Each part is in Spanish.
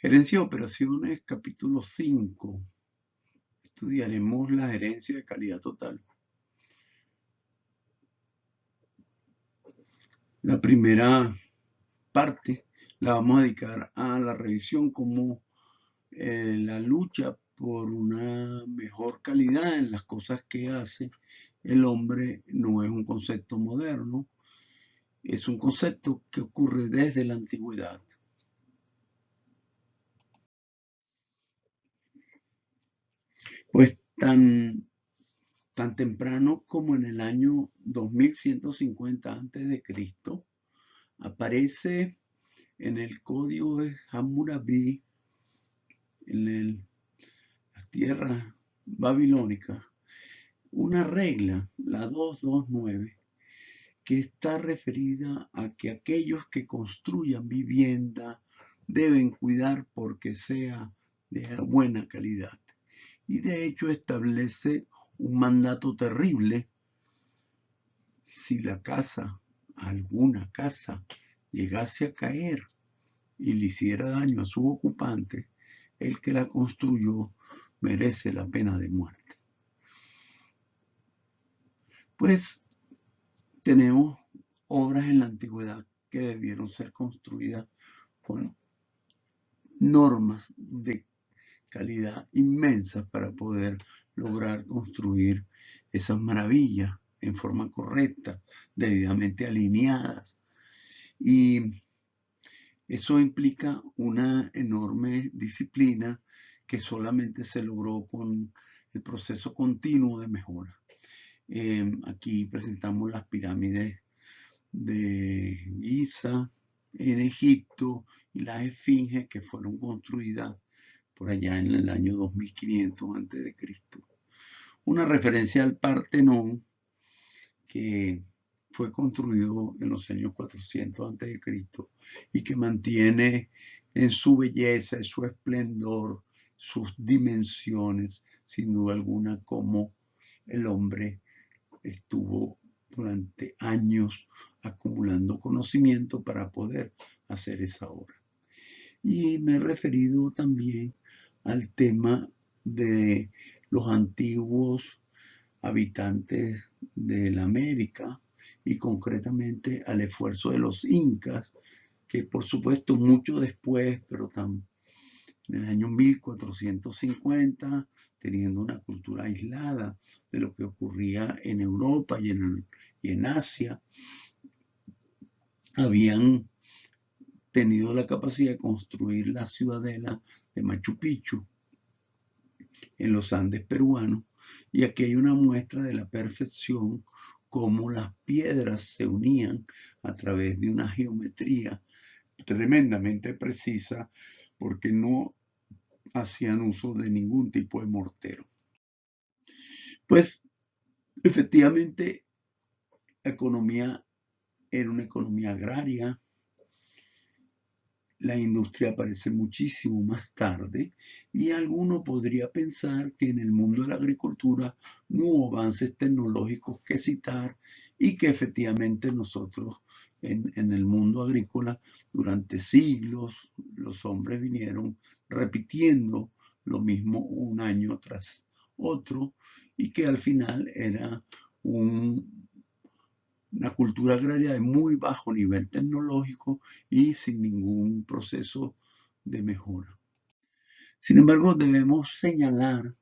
Gerencia de Operaciones, capítulo 5. Estudiaremos la gerencia de calidad total. La primera parte la vamos a dedicar a la revisión como la lucha por una mejor calidad en las cosas que hace el hombre no es un concepto moderno, es un concepto que ocurre desde la antigüedad. Pues tan temprano como en el año 2150 a.C., aparece en el código de Hammurabi, en la tierra babilónica, una regla, la 229, que está referida a que aquellos que construyan vivienda deben cuidar porque sea de buena calidad. Y de hecho establece un mandato terrible: si la casa, alguna casa, llegase a caer y le hiciera daño a su ocupante, el que la construyó merece la pena de muerte. Pues tenemos obras en la antigüedad que debieron ser construidas con normas de calidad inmensas para poder lograr construir esas maravillas en forma correcta, debidamente alineadas. Y eso implica una enorme disciplina que solamente se logró con el proceso continuo de mejora. Aquí presentamos las pirámides de Giza en Egipto y las esfinges que fueron construidas por allá en el año 2500 a.C. Una referencia al Partenón, que fue construido en los años 400 a.C. y que mantiene en su belleza, en su esplendor, sus dimensiones, sin duda alguna, como el hombre estuvo durante años acumulando conocimiento para poder hacer esa obra. Y me he referido también al tema de los antiguos habitantes de la América y concretamente al esfuerzo de los incas, que por supuesto mucho después, pero en el año 1450, teniendo una cultura aislada de lo que ocurría en Europa y en Asia, habían tenido la capacidad de construir la ciudadela de Machu Picchu en los Andes peruanos, y aquí hay una muestra de la perfección, cómo las piedras se unían a través de una geometría tremendamente precisa, porque no hacían uso de ningún tipo de mortero. Pues efectivamente la economía era una economía agraria. La industria aparece muchísimo más tarde y alguno podría pensar que en el mundo de la agricultura no hubo avances tecnológicos que citar y que efectivamente nosotros en el mundo agrícola durante siglos los hombres vinieron repitiendo lo mismo un año tras otro y que al final era una cultura agraria de muy bajo nivel tecnológico y sin ningún proceso de mejora. Sin embargo, debemos señalar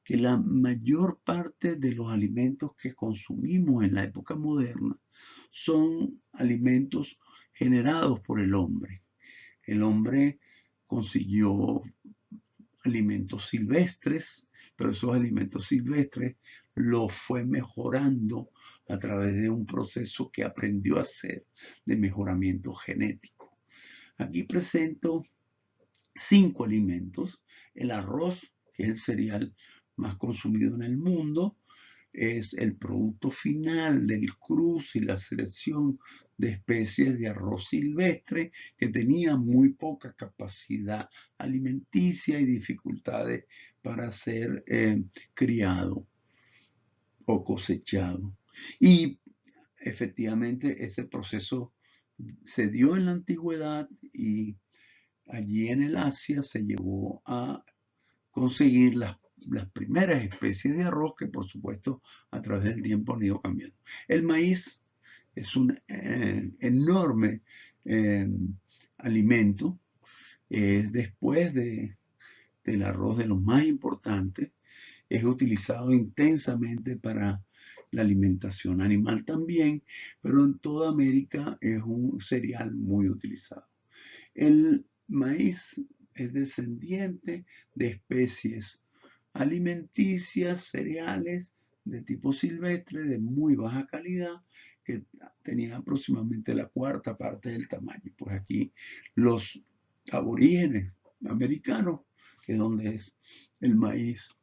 que la mayor parte de los alimentos que consumimos en la época moderna son alimentos generados por el hombre. El hombre consiguió alimentos silvestres, pero esos alimentos silvestres los fue mejorando a través de un proceso que aprendió a hacer de mejoramiento genético. Aquí presento 5 alimentos. El arroz, que es el cereal más consumido en el mundo, es el producto final del cruce y la selección de especies de arroz silvestre que tenía muy poca capacidad alimenticia y dificultades para ser criado o cosechado. Y efectivamente ese proceso se dio en la antigüedad y allí en el Asia se llevó a conseguir las primeras especies de arroz que por supuesto a través del tiempo han ido cambiando. El maíz es un enorme eh, alimento, es después del arroz de los más importantes, es utilizado intensamente para la alimentación animal también, pero en toda América es un cereal muy utilizado. El maíz es descendiente de especies alimenticias, cereales de tipo silvestre de muy baja calidad que tenían aproximadamente la cuarta parte del tamaño. Pues aquí los aborígenes americanos, que es donde es el maíz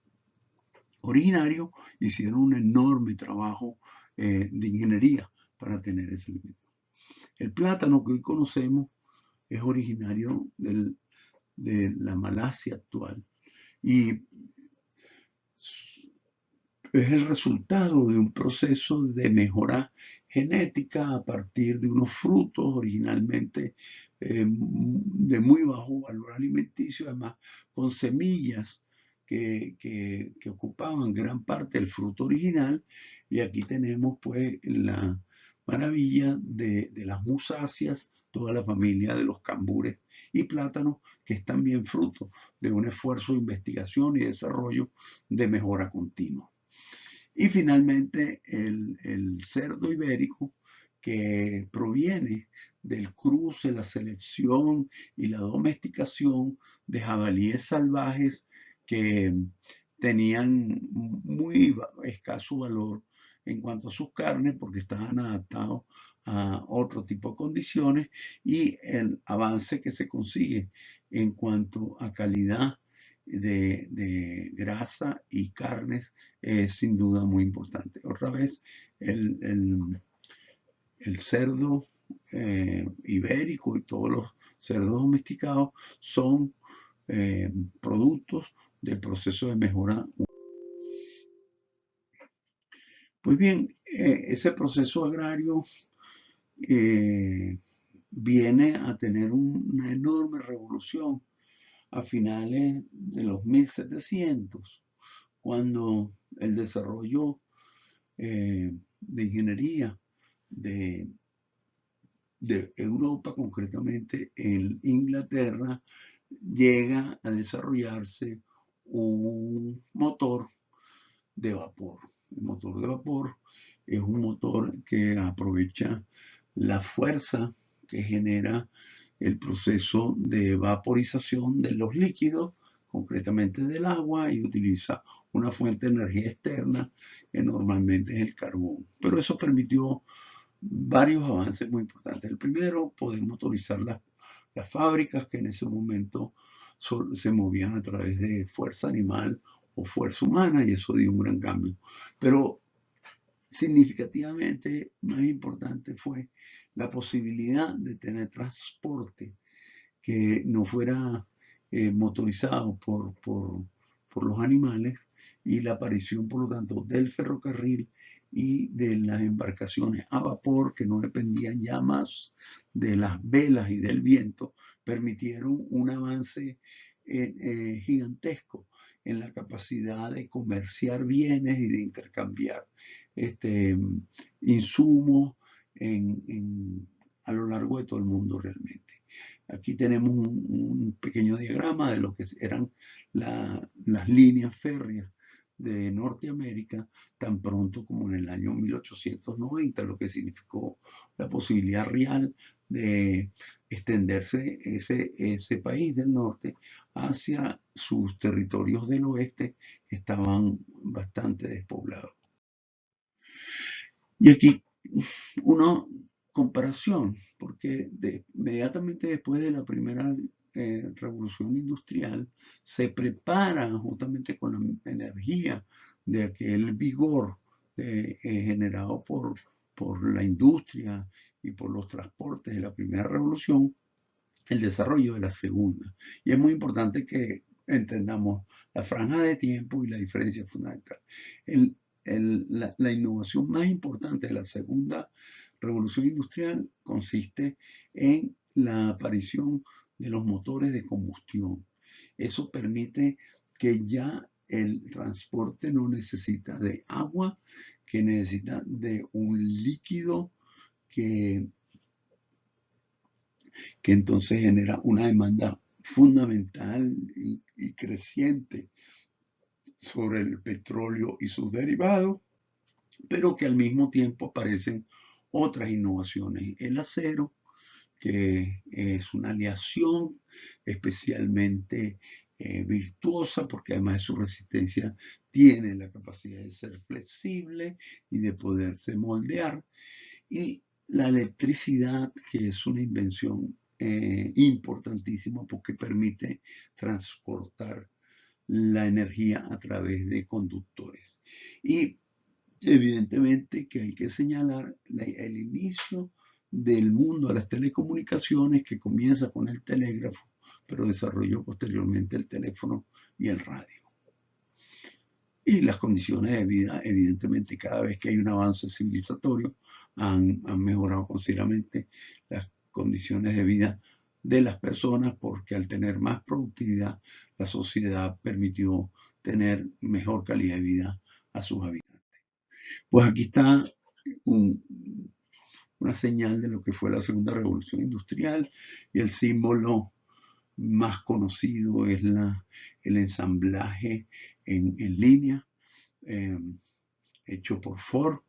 originario, hicieron un enorme trabajo de ingeniería para tener ese alimento. El plátano que hoy conocemos es originario de la Malasia actual y es el resultado de un proceso de mejora genética a partir de unos frutos originalmente de muy bajo valor alimenticio, además con semillas que ocupaban gran parte del fruto original. Y aquí tenemos pues la maravilla de las musáceas, toda la familia de los cambures y plátanos, que es también fruto de un esfuerzo de investigación y desarrollo de mejora continua. Y finalmente el cerdo ibérico, que proviene del cruce, la selección y la domesticación de jabalíes salvajes que tenían muy escaso valor en cuanto a sus carnes porque estaban adaptados a otro tipo de condiciones, y el avance que se consigue en cuanto a calidad de grasa y carnes es sin duda muy importante. Otra vez, el, el, el cerdo ibérico y todos los cerdos domesticados son productos del proceso de mejora. Pues bien, ese proceso agrario eh, viene a tener una enorme revolución a finales de los 1700, cuando el desarrollo de ingeniería de, de Europa, concretamente en Inglaterra, llega a desarrollarse un motor de vapor. El motor de vapor es un motor que aprovecha la fuerza que genera el proceso de vaporización de los líquidos, concretamente del agua, y utiliza una fuente de energía externa que normalmente es el carbón. Pero eso permitió varios avances muy importantes. El primero, poder motorizar las fábricas que en ese momento se movían a través de fuerza animal o fuerza humana, y eso dio un gran cambio. Pero significativamente más importante fue la posibilidad de tener transporte que no fuera motorizado por los animales, y la aparición, por lo tanto, del ferrocarril y de las embarcaciones a vapor que no dependían ya más de las velas y del viento, permitieron un avance gigantesco en la capacidad de comerciar bienes y de intercambiar este, insumos a lo largo de todo el mundo realmente. Aquí tenemos un pequeño diagrama de lo que eran las líneas férreas de Norteamérica tan pronto como en el año 1890, lo que significó la posibilidad real de extenderse ese país del norte hacia sus territorios del oeste, que estaban bastante despoblados. Y aquí una comparación, porque inmediatamente después de la primera revolución industrial se prepara justamente con la energía de aquel vigor generado por la industria y por los transportes de la primera revolución, el desarrollo de la segunda. Y es muy importante que entendamos la franja de tiempo y la diferencia fundamental. La innovación más importante de la segunda revolución industrial consiste en la aparición de los motores de combustión. Eso permite que ya el transporte no necesita de agua, que necesita de un líquido que, que entonces genera una demanda fundamental y creciente sobre el petróleo y sus derivados, pero que al mismo tiempo aparecen otras innovaciones. El acero, que es una aleación especialmente virtuosa, porque además de su resistencia tiene la capacidad de ser flexible y de poderse moldear. Y la electricidad, que es una invención importantísima porque permite transportar la energía a través de conductores. Y evidentemente que hay que señalar el inicio del mundo de las telecomunicaciones, que comienza con el telégrafo, pero desarrolló posteriormente el teléfono y el radio. Y las condiciones de vida, evidentemente, cada vez que hay un avance civilizatorio, han mejorado considerablemente las condiciones de vida de las personas, porque al tener más productividad, la sociedad permitió tener mejor calidad de vida a sus habitantes. Pues aquí está una señal de lo que fue la segunda revolución industrial, y el símbolo más conocido es el ensamblaje en línea, eh, hecho por Ford,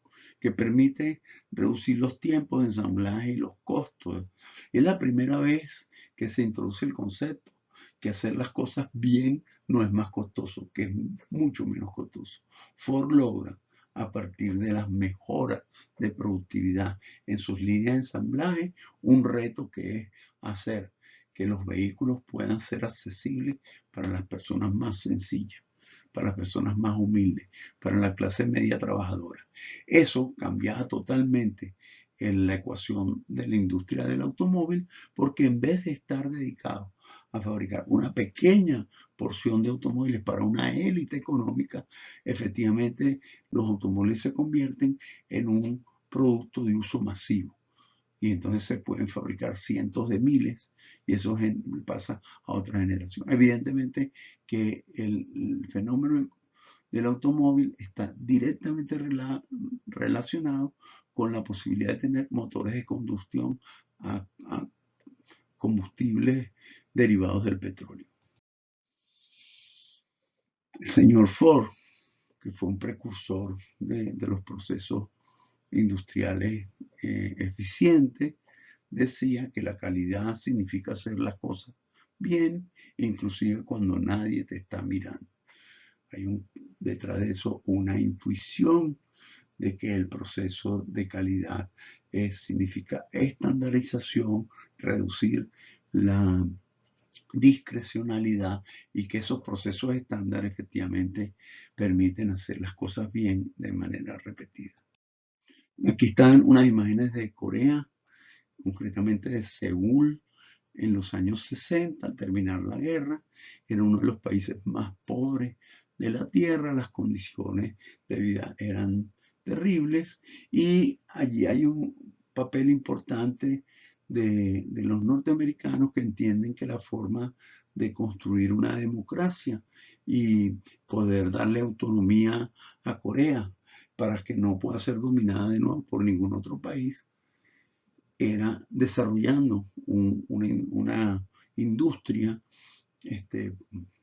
que permite reducir los tiempos de ensamblaje y los costos. Es la primera vez que se introduce el concepto que hacer las cosas bien no es más costoso, que es mucho menos costoso. Ford logra, a partir de las mejoras de productividad en sus líneas de ensamblaje, un reto que es hacer que los vehículos puedan ser accesibles para las personas más sencillas, para las personas más humildes, para la clase media trabajadora. Eso cambiaba totalmente en la ecuación de la industria del automóvil, porque en vez de estar dedicado a fabricar una pequeña porción de automóviles para una élite económica, efectivamente los automóviles se convierten en un producto de uso masivo. Y entonces se pueden fabricar cientos de miles, y eso pasa a otra generación. Evidentemente que el fenómeno del automóvil está directamente relacionado con la posibilidad de tener motores de combustión a combustibles derivados del petróleo. El señor Ford, que fue un precursor de los procesos industriales eficientes, decía que la calidad significa hacer las cosas bien, inclusive cuando nadie te está mirando. Hay detrás de eso una intuición de que el proceso de calidad significa estandarización, reducir la discrecionalidad, y que esos procesos estándar efectivamente permiten hacer las cosas bien de manera repetida. Aquí están unas imágenes de Corea, concretamente de Seúl, en los años 60, al terminar la guerra. Era uno de los países más pobres de la tierra, las condiciones de vida eran terribles, y allí hay un papel importante de los norteamericanos, que entienden que la forma de construir una democracia y poder darle autonomía a Corea para que no pueda ser dominada de nuevo por ningún otro país, era desarrollando una industria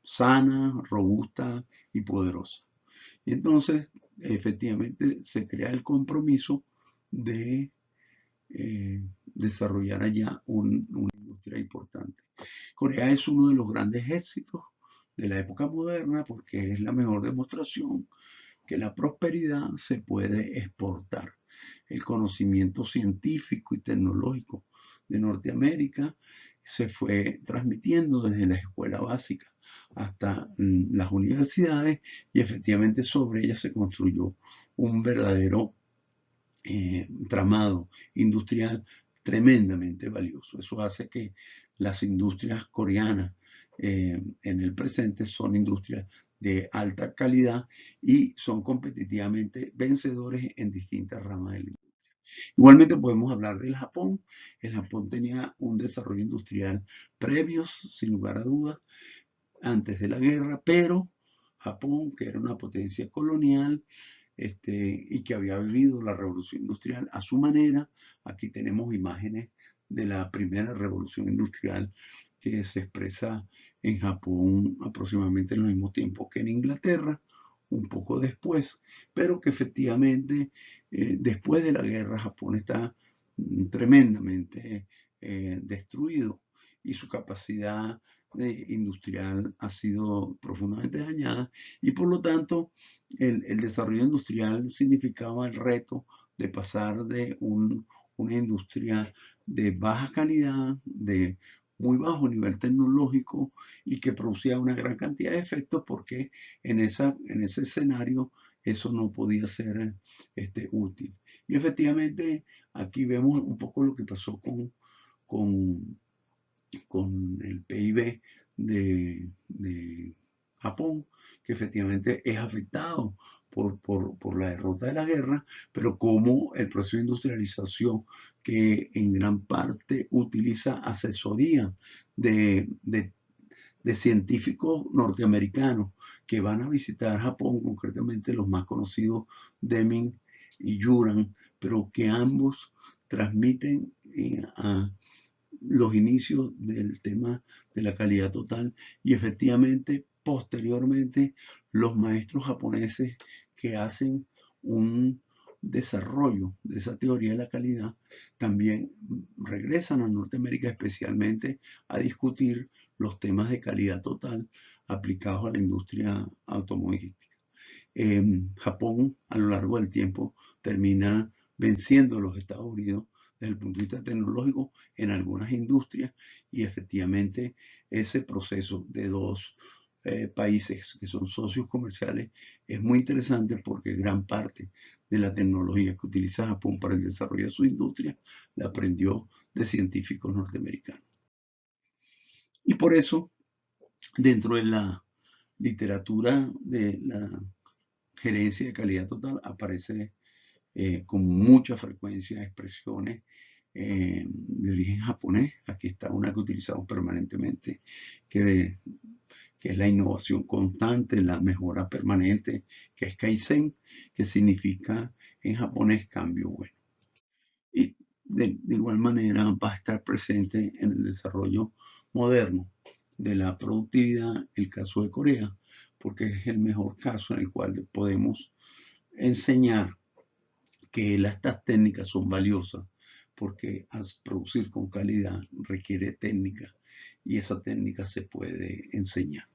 sana, robusta y poderosa. Y entonces, efectivamente, se crea el compromiso de desarrollar allá una industria importante. Corea es uno de los grandes éxitos de la época moderna, porque es la mejor demostración que la prosperidad se puede exportar. El conocimiento científico y tecnológico de Norteamérica se fue transmitiendo desde la escuela básica hasta las universidades, y efectivamente sobre ellas se construyó un verdadero tramado industrial tremendamente valioso. Eso hace que las industrias coreanas en el presente son industrias de alta calidad y son competitivamente vencedores en distintas ramas de la industria. Igualmente podemos hablar del Japón. El Japón tenía un desarrollo industrial previo, sin lugar a dudas, antes de la guerra, pero Japón, que era una potencia colonial, y que había vivido la revolución industrial a su manera. Aquí tenemos imágenes de la primera revolución industrial que se expresa en Japón aproximadamente en el mismo tiempo que en Inglaterra, un poco después, pero que efectivamente después de la guerra Japón está tremendamente destruido y su capacidad industrial ha sido profundamente dañada y por lo tanto el desarrollo industrial significaba el reto de pasar de una industria de baja calidad, de muy bajo nivel tecnológico y que producía una gran cantidad de efectos porque en ese escenario eso no podía ser útil. Y efectivamente aquí vemos un poco lo que pasó con, con el PIB de Japón, que efectivamente es afectado por la derrota de la guerra, pero como el proceso de industrialización, que en gran parte utiliza asesoría de científicos norteamericanos que van a visitar Japón, concretamente los más conocidos, Deming y Yuran, pero que ambos transmiten a los inicios del tema de la calidad total y efectivamente posteriormente los maestros japoneses que hacen un desarrollo de esa teoría de la calidad también regresan a Norteamérica especialmente a discutir los temas de calidad total aplicados a la industria automovilística. Japón a lo largo del tiempo termina venciendo a los Estados Unidos desde el punto de vista tecnológico en algunas industrias y efectivamente ese proceso de dos países que son socios comerciales es muy interesante porque gran parte de la tecnología que utiliza Japón para el desarrollo de su industria la aprendió de científicos norteamericanos. Y por eso, dentro de la literatura de la gerencia de calidad total aparece con mucha frecuencia expresiones de origen japonés. Aquí está una que utilizamos permanentemente, que, que es la innovación constante, la mejora permanente, que es Kaizen, que significa en japonés cambio bueno. Y de igual manera va a estar presente en el desarrollo moderno de la productividad el caso de Corea, porque es el mejor caso en el cual podemos enseñar que estas técnicas son valiosas porque producir con calidad requiere técnica y esa técnica se puede enseñar.